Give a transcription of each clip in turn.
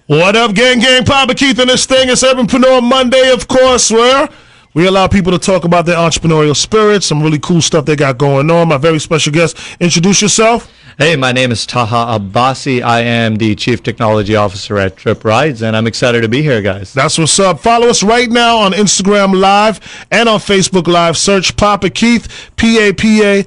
What up, gang? Papa Keith and this thing. It's Entrepreneur Monday, of course, where we allow people to talk about their entrepreneurial spirit, some really cool stuff they got going on. My very special guest, introduce yourself. Hey, my name is Taha Abbasi. I am the Chief Technology Officer at Tryp Rides, and I'm excited to be here, guys. That's what's up. Follow us right now on Instagram Live and on Facebook Live. Search Papa Keith, PAPA_KEITH.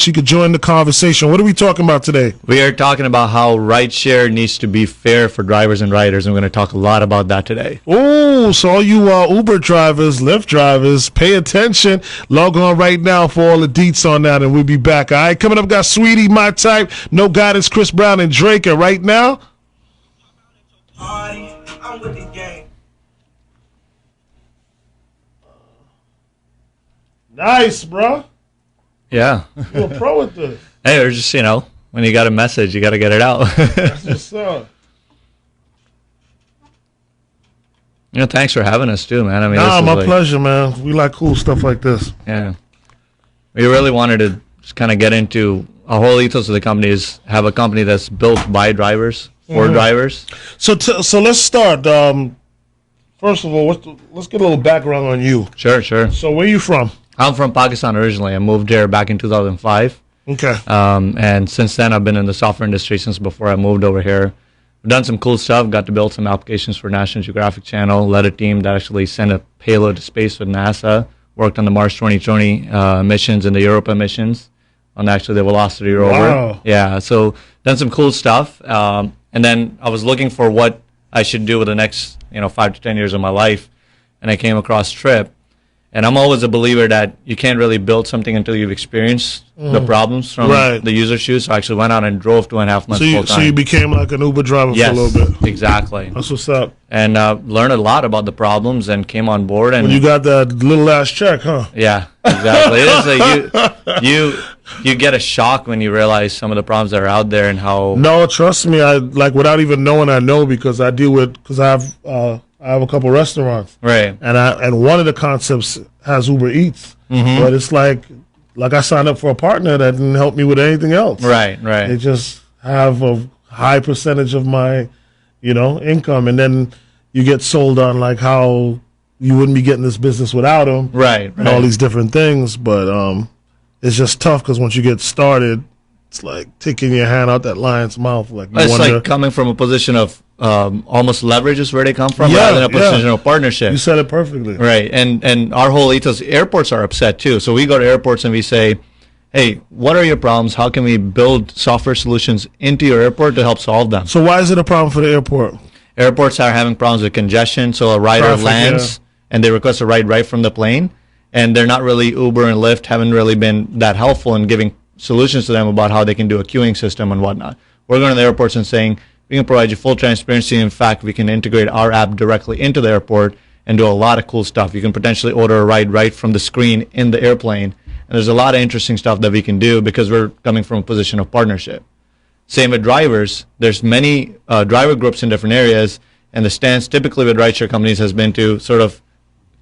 You can join the conversation. What are we talking about today? We are talking about how rideshare needs to be fair for drivers and riders, and we're going to talk a lot about that today. Oh, so all you Uber drivers, Lyft drivers, pay attention. Log on right now for all the deets on that, and we'll be back. All right, coming up, got Sweetie, My Type, No Guidance, Chris Brown, and Drake. And right now, I'm with the gang. Nice, bro. Yeah. You're a pro with this. Hey, or just, when you got a message, you got to get it out. That's what's up. Thanks for having us, too, man. My pleasure, man. We like cool stuff like this. Yeah. We really wanted to just kind of get into our whole ethos of the company is have a company that's built by drivers, for drivers. So let's start. First of all, let's get a little background on you. Sure. So where are you from? I'm from Pakistan originally. I moved here back in 2005. Okay. And since then, I've been in the software industry since before I moved over here. I've done some cool stuff. Got to build some applications for National Geographic Channel. Led a team that actually sent a payload to space with NASA. Worked on the Mars 2020 missions and the Europa missions on actually the Velocity rover. Wow. Yeah. So done some cool stuff. And then I was looking for what I should do with the next 5 to 10 years of my life, and I came across Tryp. And I'm always a believer that you can't really build something until you've experienced the problems from the user's shoes. So I actually went out and drove 2.5 months full time. So you became like an Uber driver for a little bit. Exactly. That's what's up. And learned a lot about the problems and came on board. And when you got that little ass check, huh? Yeah, exactly. It is you get a shock when you realize some of the problems that are out there and how. No, trust me. I without even knowing, I know because I have a couple restaurants, right? And one of the concepts has Uber Eats, but it's like I signed up for a partner that didn't help me with anything else, right? They just have a high percentage of my, income, and then you get sold on like how you wouldn't be getting this business without them, right? And all these different things, but it's just tough because once you get started, it's like taking your hand out that lion's mouth. It's like coming from a position of almost leverage is where they come from, rather than a position of partnership. You said it perfectly. Right, and our whole ethos, airports are upset too. So we go to airports and we say, hey, what are your problems? How can we build software solutions into your airport to help solve them? So why is it a problem for the airport? Airports are having problems with congestion. So a rider lands and they request a ride right from the plane, and they're not really Uber and Lyft haven't really been that helpful in giving solutions to them about how they can do a queuing system and whatnot. We're going to the airports and saying, we can provide you full transparency. In fact, we can integrate our app directly into the airport and do a lot of cool stuff. You can potentially order a ride right from the screen in the airplane. And there's a lot of interesting stuff that we can do because we're coming from a position of partnership. Same with drivers. There's many driver groups in different areas, and the stance typically with rideshare companies has been to sort of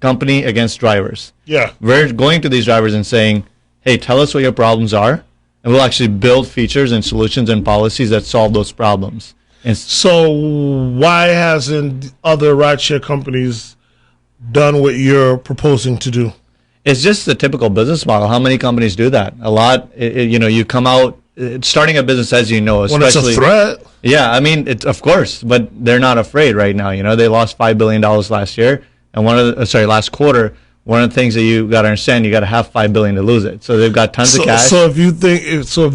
company against drivers. Yeah. We're going to these drivers and saying, hey, tell us what your problems are, and we'll actually build features and solutions and policies that solve those problems. And so why hasn't other rideshare companies done what you're proposing to do? It's just the typical business model. How many companies do that? A lot. You come out starting a business, as you know, especially when it's a threat. Yeah, I mean, it's of course, but they're not afraid right now. They lost $5 billion last year, and last quarter. One of the things that you got to understand, you got to have $5 billion to lose it. So they've got tons of cash. So if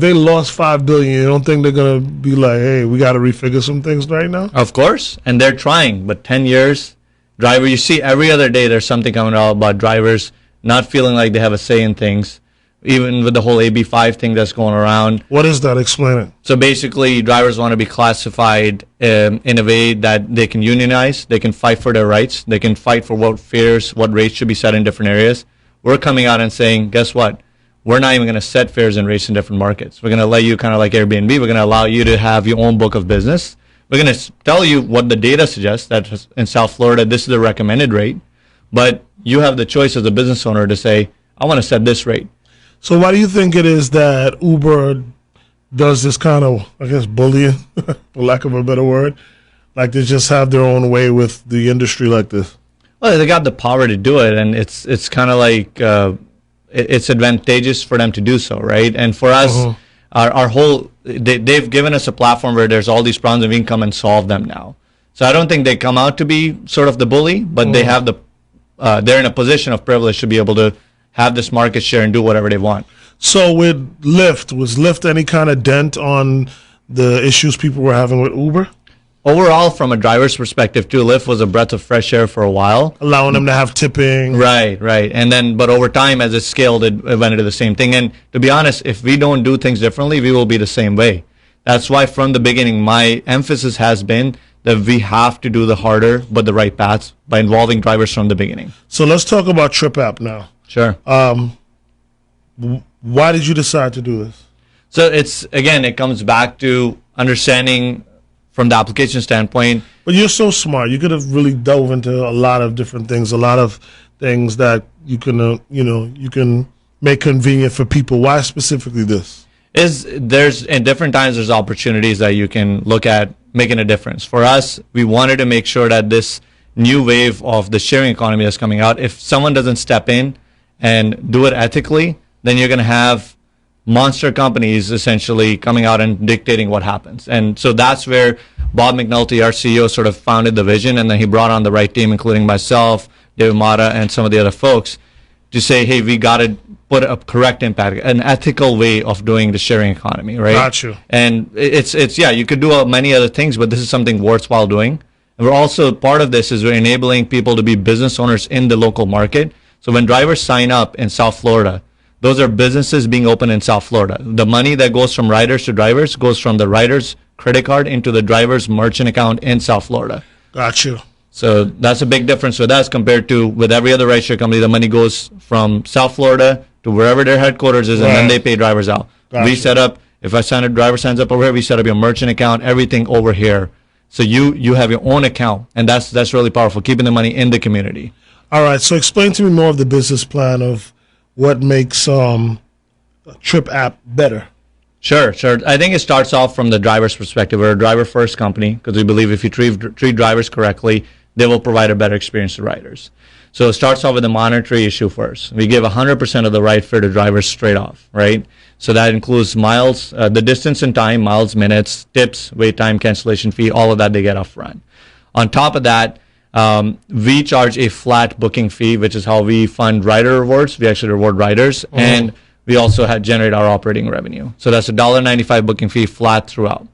they lost $5 billion, you don't think they're gonna be like, hey, we got to refigure some things right now? Of course, and they're trying. But 10 years, driver, you see every other day there's something coming out about drivers not feeling like they have a say in things. Even with the whole AB5 thing that's going around. What is that? Explain it. So basically, drivers want to be classified in a way that they can unionize, they can fight for their rights, they can fight for what fares, what rates should be set in different areas. We're coming out and saying, guess what? We're not even going to set fares and rates in different markets. We're going to let you, kind of like Airbnb, we're going to allow you to have your own book of business. We're going to tell you what the data suggests, that in South Florida, this is the recommended rate. But you have the choice as a business owner to say, I want to set this rate. So why do you think it is that Uber does this kind of, I guess, bullying, for lack of a better word. Like they just have their own way with the industry like this. Well, they got the power to do it, and it's kind of like it's advantageous for them to do so, right? And for us, our whole they've given us a platform where there's all these problems and we can come and solve them now. So I don't think they come out to be sort of the bully, but they have they're in a position of privilege to be able to have this market share and do whatever they want. So with Lyft, was Lyft any kind of dent on the issues people were having with Uber? Overall, from a driver's perspective, too, Lyft was a breath of fresh air for a while. Allowing them to have tipping. Right. And then, but over time, as it scaled, it went into the same thing. And to be honest, if we don't do things differently, we will be the same way. That's why from the beginning, my emphasis has been that we have to do the harder but the right paths by involving drivers from the beginning. So let's talk about Tryp app now. Sure. Why did you decide to do this? So it comes back to understanding from the application standpoint. But you're so smart. You could have really dove into a lot of different things, a lot of things that you can, you can make convenient for people. Why specifically this? There's in different times there's opportunities that you can look at making a difference. For us, we wanted to make sure that this new wave of the sharing economy that's coming out, if someone doesn't step in and do it ethically, then you're going to have monster companies essentially coming out and dictating what happens. And so that's where Bob McNulty, our CEO, sort of founded the vision, and then he brought on the right team, including myself, David Mata, and some of the other folks, to say, hey, we got to put a correct impact, an ethical way of doing the sharing economy, right? Got you. And it's you could do many other things, but this is something worthwhile doing. And we're also, part of this is we're enabling people to be business owners in the local market. So when drivers sign up in South Florida, those are businesses being opened in South Florida. The money that goes from riders to drivers goes from the rider's credit card into the driver's merchant account in South Florida. Got you. So that's a big difference with us compared to with every other rideshare company. The money goes from South Florida to wherever their headquarters is, and then they pay drivers out. Gotcha. We set up, if a driver signs up over here, we set up your merchant account, everything over here. So you have your own account, and that's really powerful, keeping the money in the community. All right, so explain to me more of the business plan of what makes Tryp app better. Sure. I think it starts off from the driver's perspective. We're a driver-first company because we believe if you treat drivers correctly, they will provide a better experience to riders. So it starts off with the monetary issue first. We give 100% of the ride fare to drivers straight off, right? So that includes miles, the distance and time, miles, minutes, tips, wait time, cancellation fee, all of that they get up front. On top of that, we charge a flat booking fee, which is how we fund rider rewards. We actually reward riders, and we also generate our operating revenue. So that's a $1.95 booking fee flat throughout.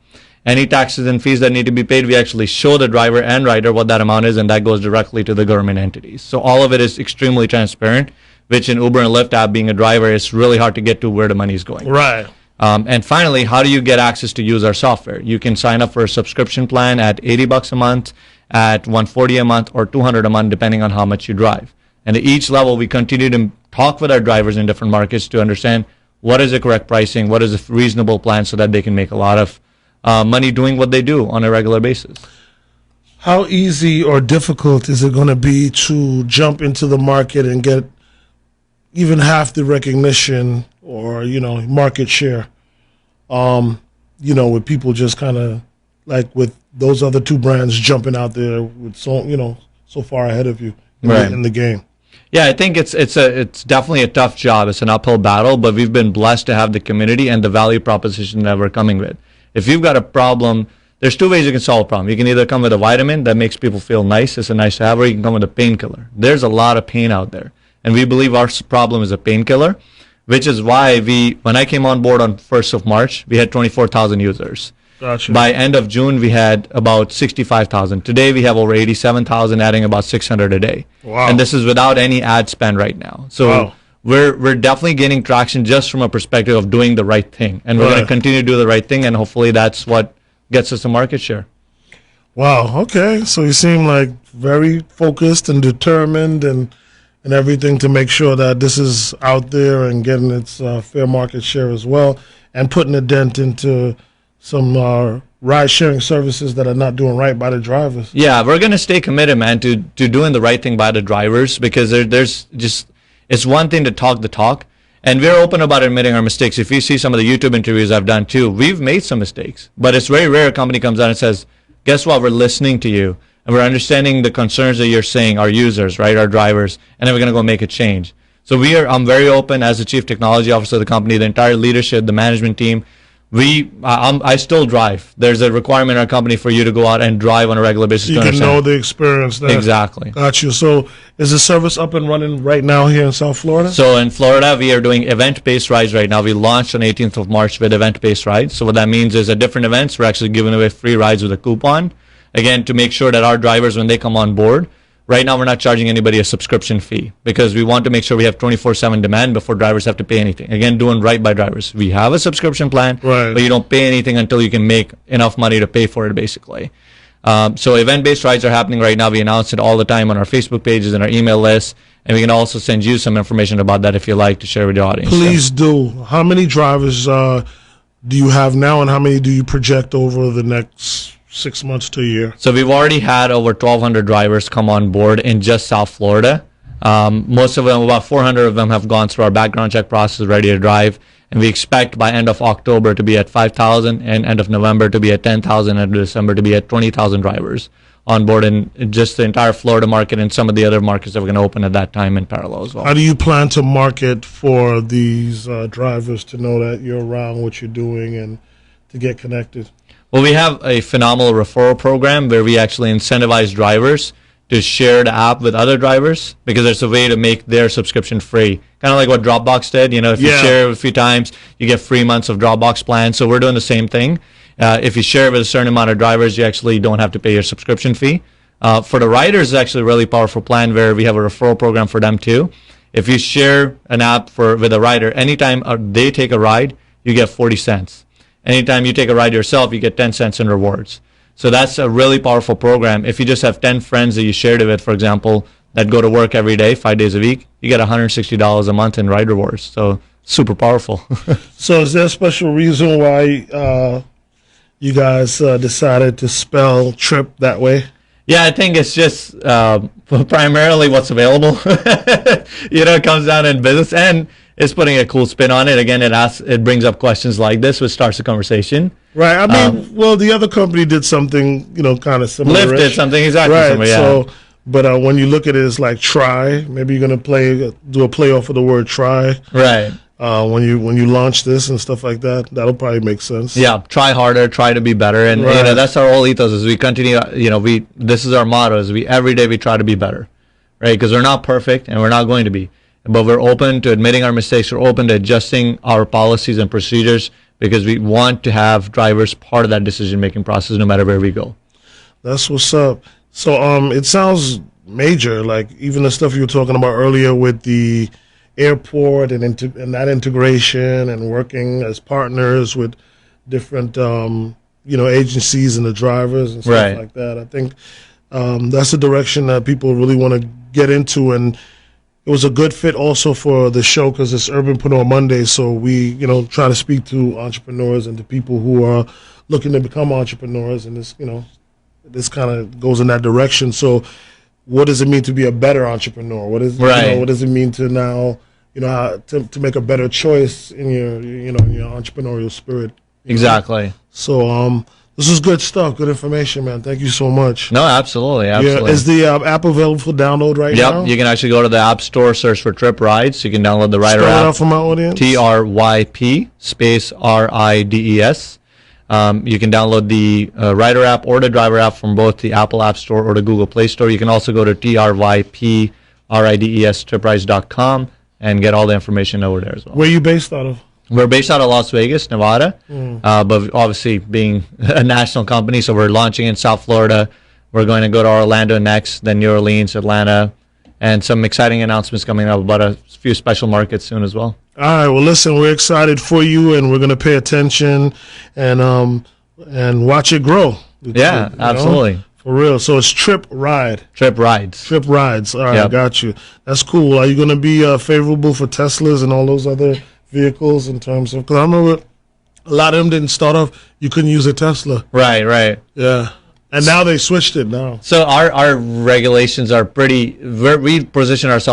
Any taxes and fees that need to be paid, we actually show the driver and rider what that amount is, and that goes directly to the government entities. So all of it is extremely transparent, which in Uber and Lyft app, being a driver, is really hard to get to where the money is going. Right. And finally, how do you get access to use our software? You can sign up for a subscription plan at $80 a month, at $140 a month, or $200 a month, depending on how much you drive. And at each level, we continue to talk with our drivers in different markets to understand what is the correct pricing, what is a reasonable plan, so that they can make a lot of money doing what they do on a regular basis. How easy or difficult is it going to be to jump into the market and get even half the recognition or, market share, with people just kind of like with those other two brands jumping out there with so far ahead of you in the game? Yeah, I think it's definitely a tough job. It's an uphill battle, but we've been blessed to have the community and the value proposition that we're coming with. If you've got a problem, there's two ways you can solve a problem. You can either come with a vitamin that makes people feel nice, it's a nice to have, or you can come with a painkiller. There's a lot of pain out there, and we believe our problem is a painkiller, which is why when I came on board on 1st of March, we had 24,000 users. Gotcha. By end of June, we had about 65,000. Today, we have over 87,000, adding about 600 a day. Wow. And this is without any ad spend right now. So wow. We're definitely gaining traction just from a perspective of doing the right thing. And we're going to continue to do the right thing, and hopefully that's what gets us the market share. Wow. Okay. So you seem like very focused and determined and everything to make sure that this is out there and getting its fair market share as well, and putting a dent into some ride-sharing services that are not doing right by the drivers. Yeah, we're going to stay committed, man, to doing the right thing by the drivers, because there's just, it's one thing to talk the talk, And we're open about admitting our mistakes. If you see some of the YouTube interviews I've done too, we've made some mistakes. But it's very rare a company comes out and says, guess what, we're listening to you. And we're understanding the concerns that you're saying, our users, right, our drivers, and then we're going to go make a change. So I'm very open as the Chief Technology Officer of the company, the entire leadership, the management team. I still drive. There's a requirement in our company for you to go out and drive on a regular basis. You can know the experience there. Exactly. Got you. So is the service up and running right now here in South Florida? So in Florida, we are doing event-based rides right now. We launched on 18th of March with event-based rides. So what that means is at different events, we're actually giving away free rides with a coupon. Again, to make sure that our drivers, when they come on board, right now we're not charging anybody a subscription fee because we want to make sure we have 24/7 demand before drivers have to pay anything. Again, doing right by drivers. We have a subscription plan, right, but you don't pay anything until you can make enough money to pay for it, basically. So event-based rides are happening right now. We announce it all the time on our Facebook pages and our email lists, and we can also send you some information about that if you like to share with your audience. Please do. How many drivers do you have now, and how many do you project over the next 6 months to a year? So we've already had over 1,200 drivers come on board in just South Florida. Most of them, about 400 of them, have gone through our background check process, ready to drive. And we expect by end of October to be at 5,000, and end of November to be at 10,000, and December to be at 20,000 drivers on board in just the entire Florida market and some of the other markets that we're going to open at that time in parallel as well. How do you plan to market for these drivers to know that you're around, what you're doing, and to get connected? Well, we have a phenomenal referral program where we actually incentivize drivers to share the app with other drivers because there's a way to make their subscription free. Kind of like what Dropbox did. You know, if you share it a few times, you get free months of Dropbox plans. So we're doing the same thing. If you share it with a certain amount of drivers, you actually don't have to pay your subscription fee. For the riders, it's actually a really powerful plan where we have a referral program for them too. If you share an app with a rider, anytime they take a ride, you get 40 cents. Anytime you take a ride yourself, you get 10 cents in rewards. So that's a really powerful program. If you just have 10 friends that you shared it with, for example, that go to work every day, 5 days a week, you get $160 a month in ride rewards. So super powerful. So is there a special reason why you guys decided to spell Tryp that way? Yeah, I think it's just primarily what's available. It comes down in business, and it's putting a cool spin on it. Again, it brings up questions like this, which starts a conversation. Right. I mean, well, the other company did something, kind of similar. Lyft did something exactly similar, yeah. So, but when you look at it as like try, maybe you're gonna do a play off of the word try. Right. When you launch this and stuff like that, that'll probably make sense. Yeah. Try harder, try to be better, and that's our whole ethos. As we continue, this is our motto: is every day we try to be better, right? Because we're not perfect and we're not going to be. But we're open to admitting our mistakes. We're open to adjusting our policies and procedures because we want to have drivers part of that decision-making process no matter where we go. That's what's up. So it sounds major, like even the stuff you were talking about earlier with the airport and that integration and working as partners with different agencies and the drivers and stuff like that. I think that's the direction that people really want to get into, and it was a good fit also for the show because it's Urbanpreneur Monday, so we, try to speak to entrepreneurs and to people who are looking to become entrepreneurs, and this kind of goes in that direction. So, what does it mean to be a better entrepreneur? What does it mean to now, to make a better choice in your, in your entrepreneurial spirit? Exactly. So, this is good stuff, good information, man. Thank you so much. No, absolutely. Yeah, is the app available for download now? Yep, you can actually go to the App Store, search for Tryp Rides. You can download the Rider app. Spell it out for my audience. TRYP space RIDES. You can download the Rider app or the Driver app from both the Apple App Store or the Google Play Store. You can also go to TRYP RIDES TrypRides.com and get all the information over there as well. Where are you based out of? We're based out of Las Vegas, Nevada, but obviously being a national company, so we're launching in South Florida. We're going to go to Orlando next, then New Orleans, Atlanta, and some exciting announcements coming up about a few special markets soon as well. All right, well, listen, we're excited for you, and we're going to pay attention and watch it grow. Yeah, absolutely. For real. So it's Tryp Rides. Tryp Rides. Tryp Rides. All right, got you. That's cool. Are you going to be favorable for Teslas and all those other vehicles in terms of, because I remember a lot of them didn't start off, you couldn't use a Tesla. Right. Yeah. And now they switched it now. So our regulations are we position ourselves